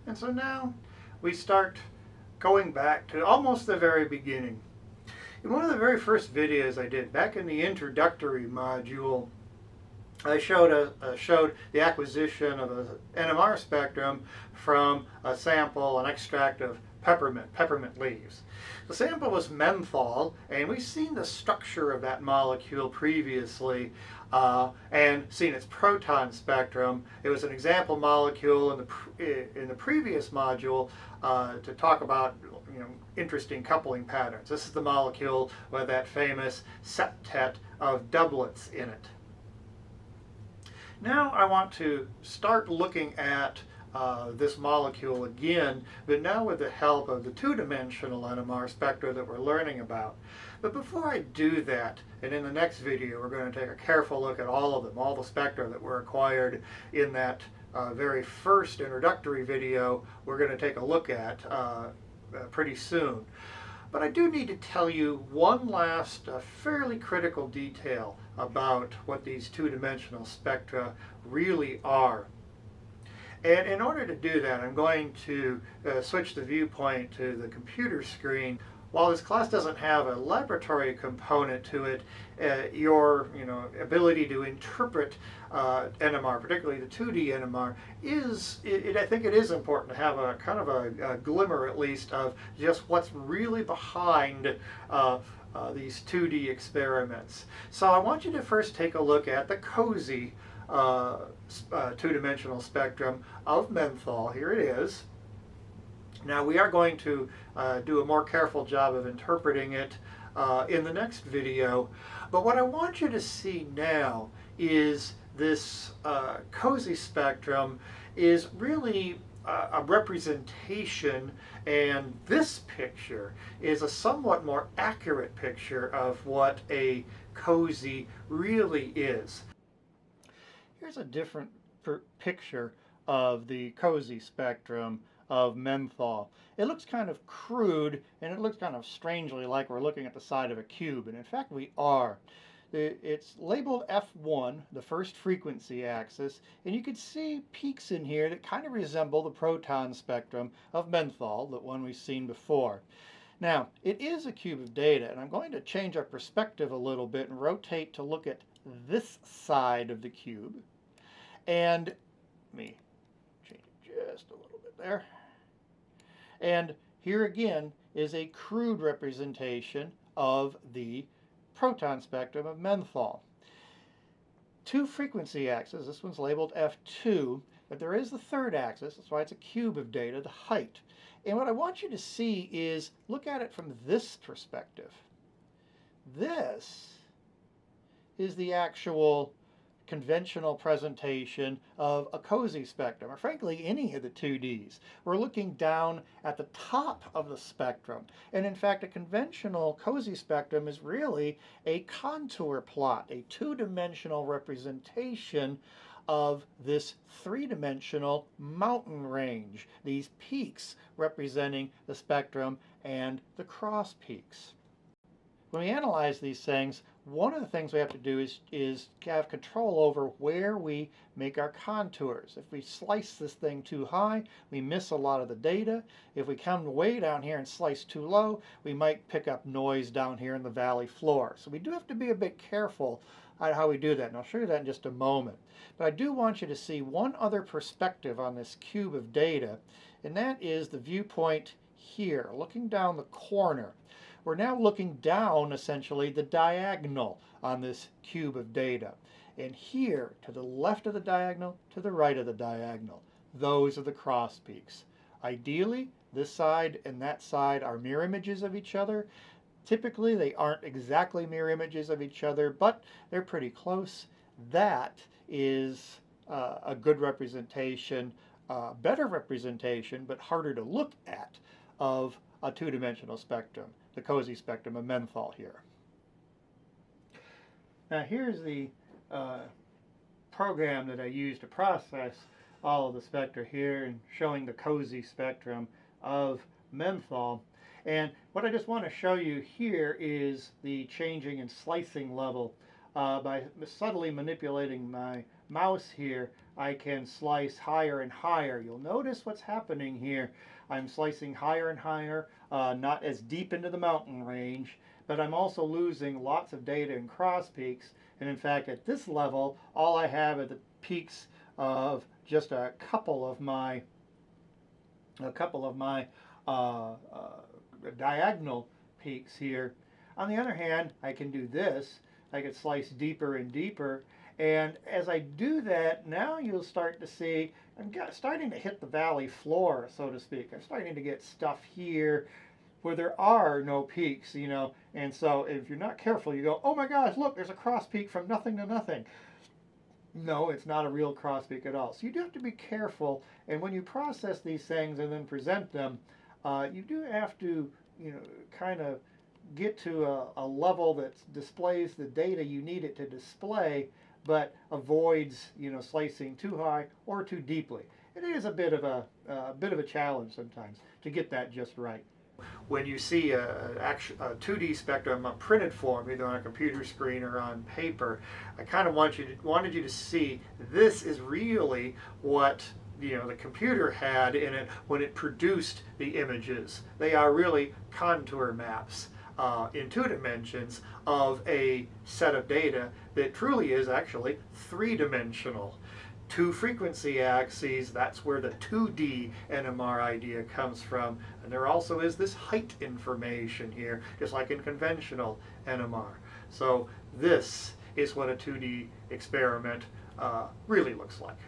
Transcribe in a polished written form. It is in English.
And so now we start going back to almost the very beginning. In one of the very first videos I did, back in the introductory module, I showed the acquisition of an NMR spectrum from a sample, an extract of peppermint leaves. The sample was menthol, and we've seen the structure of that molecule previously and seen its proton spectrum. It was an example molecule in the previous module to talk about interesting coupling patterns. This is the molecule with that famous septet of doublets in it. Now I want to start looking at this molecule again, but now with the help of the two-dimensional NMR spectra that we're learning about. But before I do that, and in the next video we're going to take a careful look at all of them, all the spectra that were acquired in that very first introductory video we're going to take a look at pretty soon. But I do need to tell you one last fairly critical detail about what these two-dimensional spectra really are. And in order to do that, I'm going to switch the viewpoint to the computer screen. While this class doesn't have a laboratory component to it, your ability to interpret NMR, particularly the 2D NMR, I think it is important to have a kind of a glimmer at least of just what's really behind these 2D experiments. So I want you to first take a look at the COSY two-dimensional spectrum of menthol. Here it is. Now we are going to do a more careful job of interpreting it in the next video, but what I want you to see now is this COSY spectrum is really a representation, and this picture is a somewhat more accurate picture of what a COSY really is. Here's a different picture of the COSY spectrum of menthol. It looks kind of crude, and it looks kind of strangely like we're looking at the side of a cube, and in fact we are. It's labeled F1, the first frequency axis, and you can see peaks in here that kind of resemble the proton spectrum of menthol, the one we've seen before. Now, it is a cube of data, and I'm going to change our perspective a little bit and rotate to look at this side of the cube. And let me change it just a little bit there. And here again is a crude representation of the proton spectrum of menthol. Two frequency axes. This one's labeled F2, but there is the third axis. That's why it's a cube of data, the height. And what I want you to see is look at it from this perspective. This is the actual conventional presentation of a COSY spectrum, or frankly any of the 2Ds. We're looking down at the top of the spectrum, and in fact a conventional COSY spectrum is really a contour plot, a two-dimensional representation of this three-dimensional mountain range, these peaks representing the spectrum and the cross peaks. When we analyze these things, one of the things we have to do is have control over where we make our contours. If we slice this thing too high, we miss a lot of the data. If we come way down here and slice too low, we might pick up noise down here in the valley floor. So we do have to be a bit careful on how we do that, and I'll show you that in just a moment. But I do want you to see one other perspective on this cube of data, and that is the viewpoint here, looking down the corner. We're now looking down, essentially, the diagonal on this cube of data. And here, to the left of the diagonal, to the right of the diagonal, those are the cross peaks. Ideally, this side and that side are mirror images of each other. Typically, they aren't exactly mirror images of each other, but they're pretty close. That is a good representation, better representation, but harder to look at, of a two-dimensional spectrum, the COSY spectrum of menthol here. Now here's the program that I use to process all of the spectra here and showing the COSY spectrum of menthol. And what I just want to show you here is the changing and slicing level by subtly manipulating my mouse here, I can slice higher and higher. You'll notice what's happening here. I'm slicing higher and higher, not as deep into the mountain range, but I'm also losing lots of data in cross peaks. And in fact, at this level, all I have are the peaks of just a couple of my diagonal peaks here. On the other hand, I can do this. I can slice deeper and deeper. And as I do that, now you'll start to see I'm starting to hit the valley floor, so to speak. I'm starting to get stuff here where there are no peaks, you know. And so if you're not careful, you go, oh my gosh, look, there's a cross peak from nothing to nothing. No, it's not a real cross peak at all. So you do have to be careful. And when you process these things and then present them, you do have to, you know, kind of get to a level that displays the data you need it to display, but avoids, you know, slicing too high or too deeply. It is a bit of a challenge sometimes to get that just right. When you see a 2D spectrum printed form, either on a computer screen or on paper, I kind of wanted you to see this is really what the computer had in it when it produced the images. They are really contour maps in 2 dimensions of a set of data that truly is actually 3-dimensional. 2 frequency axes, that's where the 2D NMR idea comes from. And there also is this height information here, just like in conventional NMR. So this is what a 2D experiment really looks like.